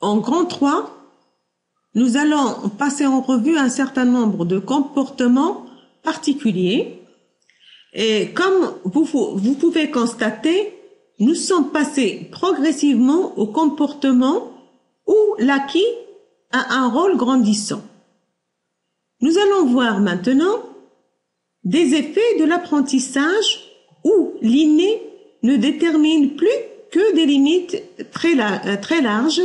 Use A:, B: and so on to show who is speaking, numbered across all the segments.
A: En grand 3, nous allons passer en revue un certain nombre de comportements particuliers. Et comme vous pouvez constater, nous sommes passés progressivement au comportement où l'acquis a un rôle grandissant. Nous allons voir maintenant des effets de l'apprentissage où l'inné ne détermine plus que des limites très larges.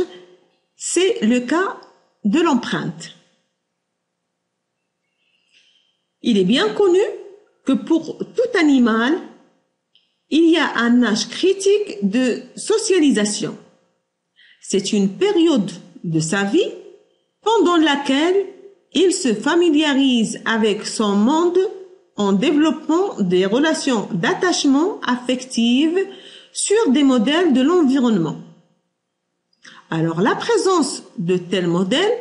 A: C'est le cas de l'empreinte. Il est bien connu que pour tout animal, il y a un âge critique de socialisation. C'est une période de sa vie pendant laquelle il se familiarise avec son monde en développant des relations d'attachement affectives sur des modèles de l'environnement. Alors, la présence de tels modèles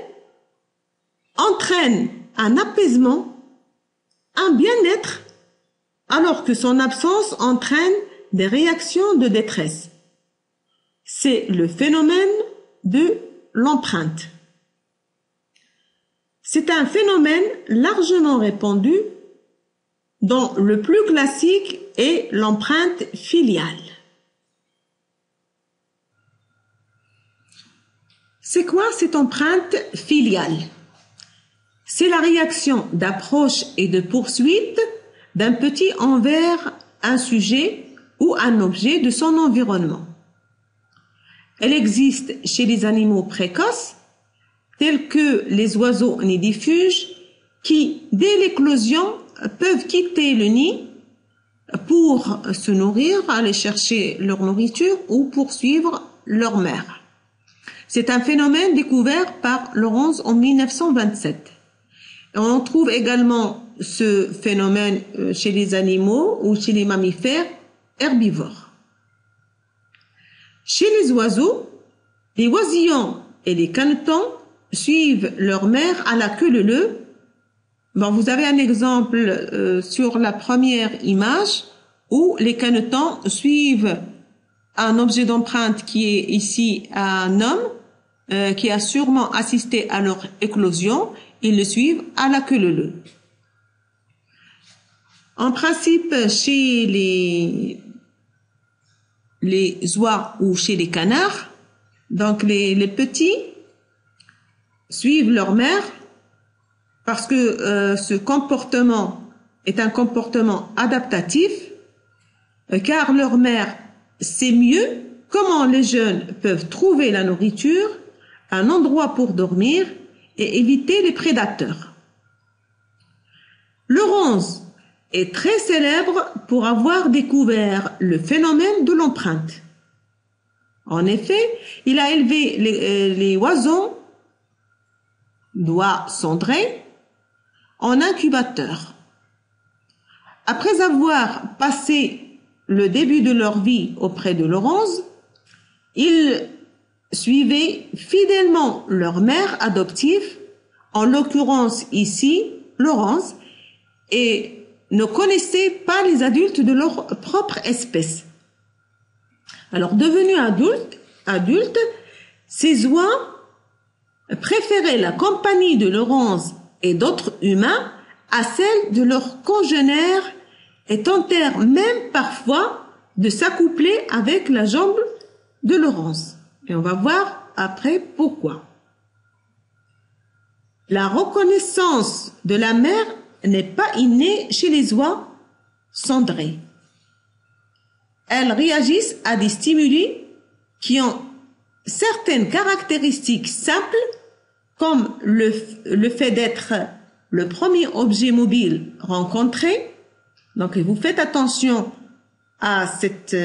A: entraîne un apaisement, un bien-être, alors que son absence entraîne des réactions de détresse. C'est le phénomène de l'empreinte. C'est un phénomène largement répandu dont le plus classique est l'empreinte filiale. C'est quoi cette empreinte filiale? C'est la réaction d'approche et de poursuite d'un petit envers un sujet ou un objet de son environnement. Elle existe chez les animaux précoces, tels que les oiseaux nidifuges, qui, dès l'éclosion, peuvent quitter le nid pour se nourrir, aller chercher leur nourriture ou poursuivre leur mère. C'est un phénomène découvert par Lawrence en 1927. On trouve également ce phénomène chez les animaux ou chez les mammifères herbivores. Chez les oiseaux, les oisillons et les canetons suivent leur mère à la queue leu-leu. Bon, vous avez un exemple sur la première image où les canetons suivent un objet d'empreinte qui est ici un homme qui a sûrement assisté à leur éclosion. Ils le suivent à la queue leu-leu. En principe, chez les oies ou chez les canards, donc les petits suivent leur mère parce que ce comportement est un comportement adaptatif, car leur mère sait mieux comment les jeunes peuvent trouver la nourriture, un endroit pour dormir et éviter les prédateurs. Lawrence est très célèbre pour avoir découvert le phénomène de l'empreinte. En effet, il a élevé les oiseaux d'oies cendrées en incubateur. Après avoir passé le début de leur vie auprès de Lawrence, ils suivaient fidèlement leur mère adoptive, en l'occurrence ici, Lawrence, et ne connaissaient pas les adultes de leur propre espèce. Alors, devenus adultes, ces oies préféraient la compagnie de Lawrence et d'autres humains à celle de leurs congénères et tentèrent même parfois de s'accoupler avec la jambe de Lawrence. Et on va voir après pourquoi. La reconnaissance de la mère n'est pas innée chez les oies cendrées. Elles réagissent à des stimuli qui ont certaines caractéristiques simples, comme le fait d'être le premier objet mobile rencontré. Donc, vous faites attention à cette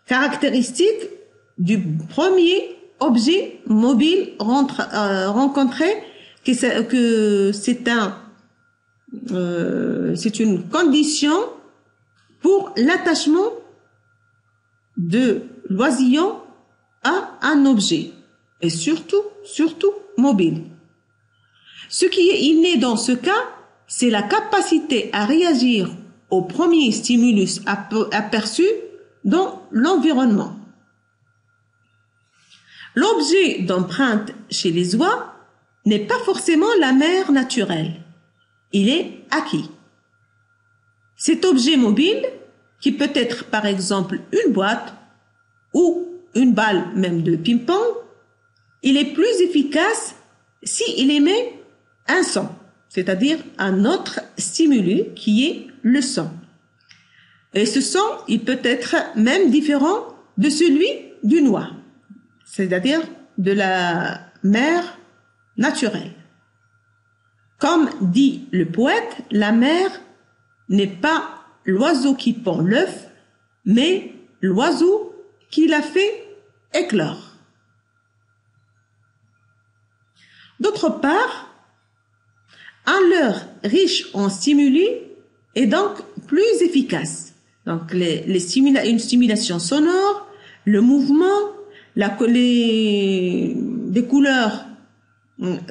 A: caractéristique du premier objet mobile rencontré, que c'est une condition pour l'attachement de l'oisillon à un objet, et surtout mobile. Ce qui est inné dans ce cas, c'est la capacité à réagir au premier stimulus aperçu dans l'environnement. L'objet d'empreinte chez les oies n'est pas forcément la mère naturelle. Il est acquis. Cet objet mobile, qui peut être par exemple une boîte ou une balle même de ping-pong, il est plus efficace s'il émet un son, c'est-à-dire un autre stimulus qui est le son. Et ce son, il peut être même différent de celui d'une oie, c'est-à-dire de la mère naturelle. Comme dit le poète, la mère n'est pas l'oiseau qui pond l'œuf, mais l'oiseau qui l'a fait éclore. D'autre part, un leurre riche en stimuli est donc plus efficace. Donc une stimulation sonore, le mouvement, des couleurs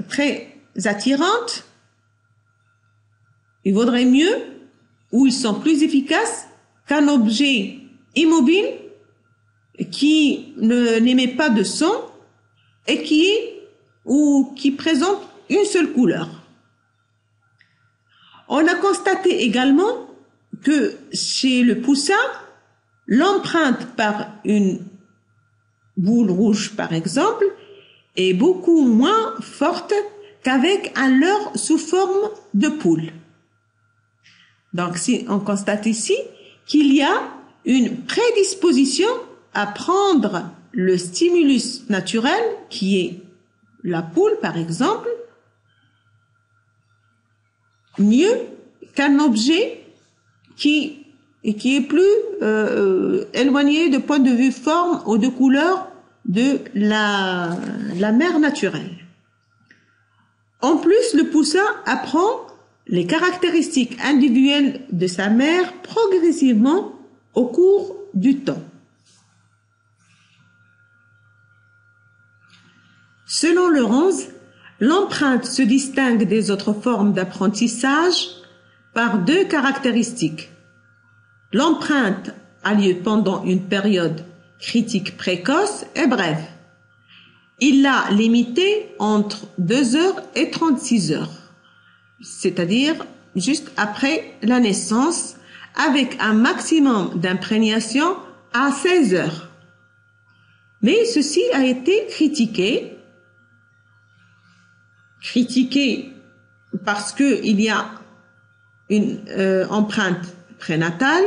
A: très attirantes, il vaudrait mieux ou ils sont plus efficaces qu'un objet immobile qui n'émet pas de son et qui présente une seule couleur. On a constaté également que chez le poussin, l'empreinte par une boule rouge, par exemple, est beaucoup moins forte qu'avec un leurre sous forme de poule. Donc, si on constate ici qu'il y a une prédisposition à prendre le stimulus naturel, qui est la poule, par exemple, mieux qu'un objet qui est plus éloigné de point de vue forme ou de couleur de la mère naturelle. En plus, le poussin apprend les caractéristiques individuelles de sa mère progressivement au cours du temps. Selon Laurens, l'empreinte se distingue des autres formes d'apprentissage par deux caractéristiques. L'empreinte a lieu pendant une période critique précoce et brève. Il l'a limitée entre 2 heures et 36 heures, c'est-à-dire juste après la naissance, avec un maximum d'imprégnation à 16 heures. Mais ceci a été critiqué parce qu'il y a une empreinte prénatale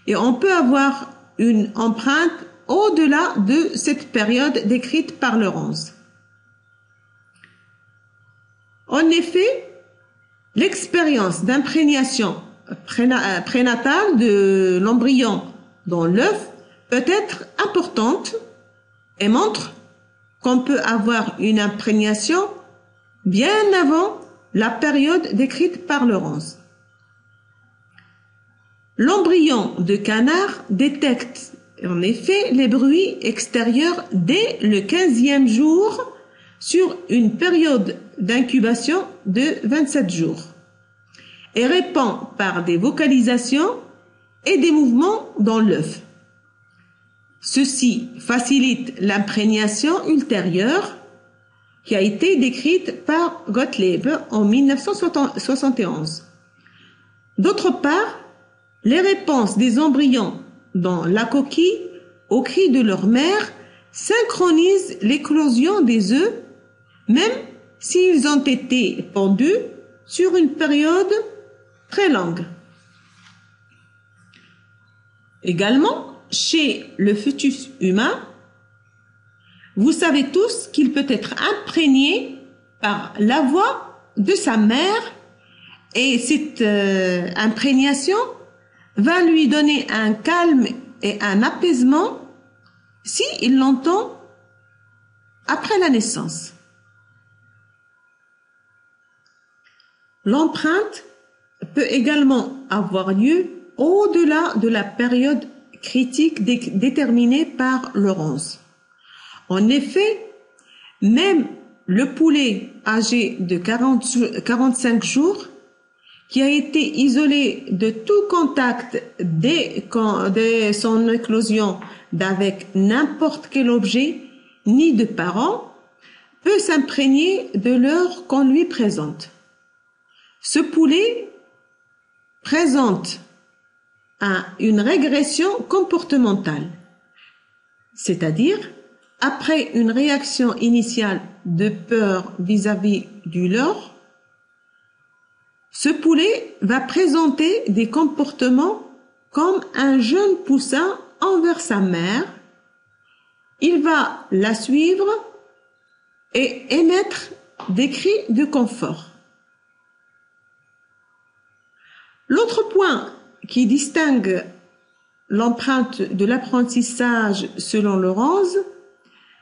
A: et on peut avoir une empreinte au-delà de cette période décrite par Laurens. En effet, l'expérience d'imprégnation prénatale de l'embryon dans l'œuf peut être importante et montre qu'on peut avoir une imprégnation bien avant la période décrite par Laurens. L'embryon de canard détecte en effet les bruits extérieurs dès le 15e jour sur une période d'incubation de 27 jours et répond par des vocalisations et des mouvements dans l'œuf. Ceci facilite l'imprégnation ultérieure qui a été décrite par Gottlieb en 1971. D'autre part, les réponses des embryons dans la coquille aux cris de leur mère synchronisent l'éclosion des œufs, même s'ils ont été pondus sur une période très longue. Également, chez le fœtus humain, vous savez tous qu'il peut être imprégné par la voix de sa mère et cette imprégnation va lui donner un calme et un apaisement si il l'entend après la naissance. L'empreinte peut également avoir lieu au-delà de la période critique déterminée par Laurens. En effet, même le poulet âgé de 45 jours qui a été isolé de tout contact dès son éclosion d'avec n'importe quel objet ni de parents peut s'imprégner de l'heure qu'on lui présente. Ce poulet présente une régression comportementale, c'est-à-dire après une réaction initiale de peur vis-à-vis du leurre, ce poulet va présenter des comportements comme un jeune poussin envers sa mère. Il va la suivre et émettre des cris de confort. L'autre point qui distingue l'empreinte de l'apprentissage selon Laurence,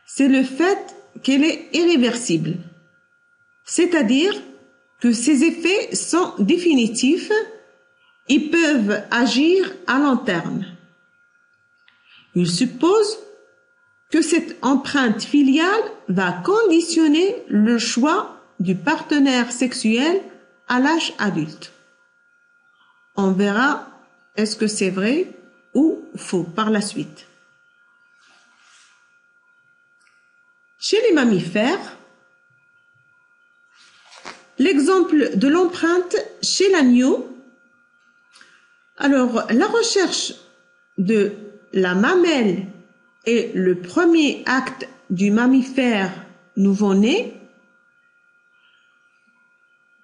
A: c'est le fait qu'elle est irréversible, c'est-à-dire que ses effets sont définitifs, ils peuvent agir à long terme. Il suppose que cette empreinte filiale va conditionner le choix du partenaire sexuel à l'âge adulte. On verra est-ce que c'est vrai ou faux par la suite. Chez les mammifères, l'exemple de l'empreinte chez l'agneau, alors la recherche de la mamelle est le premier acte du mammifère nouveau-né.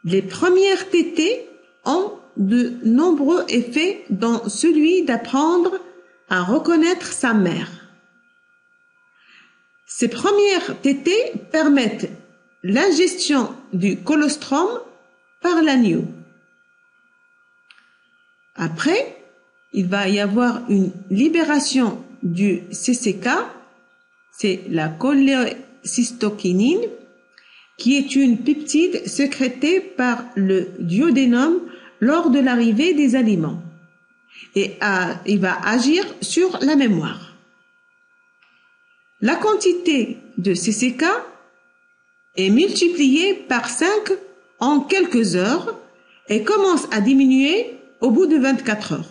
A: Les premières tétées ont de nombreux effets, dont celui d'apprendre à reconnaître sa mère. Ces premières tétées permettent l'ingestion du colostrum par l'agneau. Après, il va y avoir une libération du CCK, c'est la cholécystokinine, qui est une peptide sécrétée par le duodénum lors de l'arrivée des aliments. Et il va agir sur la mémoire. La quantité de CCK est multipliée par 5 en quelques heures et commence à diminuer au bout de 24 heures.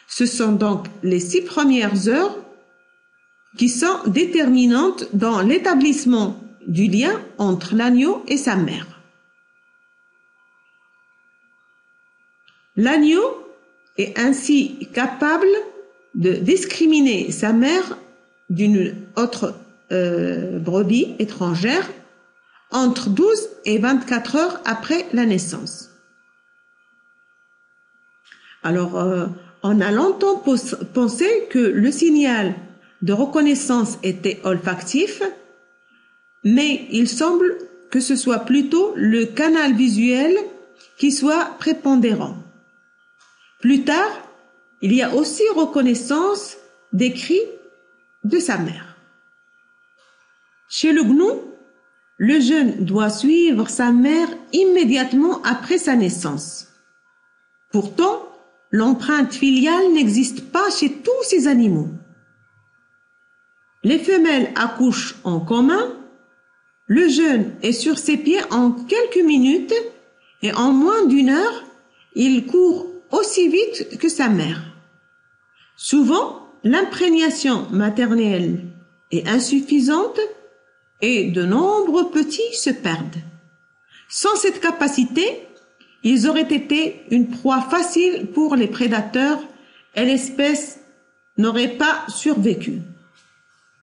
A: Ce sont donc les 6 premières heures qui sont déterminantes dans l'établissement du lien entre l'agneau et sa mère. L'agneau est ainsi capable de discriminer sa mère d'une autre brebis étrangère entre 12 et 24 heures après la naissance. Alors, on a longtemps pensé que le signal de reconnaissance était olfactif, mais il semble que ce soit plutôt le canal visuel qui soit prépondérant. Plus tard, il y a aussi reconnaissance des cris de sa mère. Chez le gnou, le jeune doit suivre sa mère immédiatement après sa naissance. Pourtant, l'empreinte filiale n'existe pas chez tous ces animaux. Les femelles accouchent en commun, le jeune est sur ses pieds en quelques minutes et en moins d'une heure, il court aussi vite que sa mère. Souvent, l'imprégnation maternelle est insuffisante et de nombreux petits se perdent. Sans cette capacité, ils auraient été une proie facile pour les prédateurs et l'espèce n'aurait pas survécu.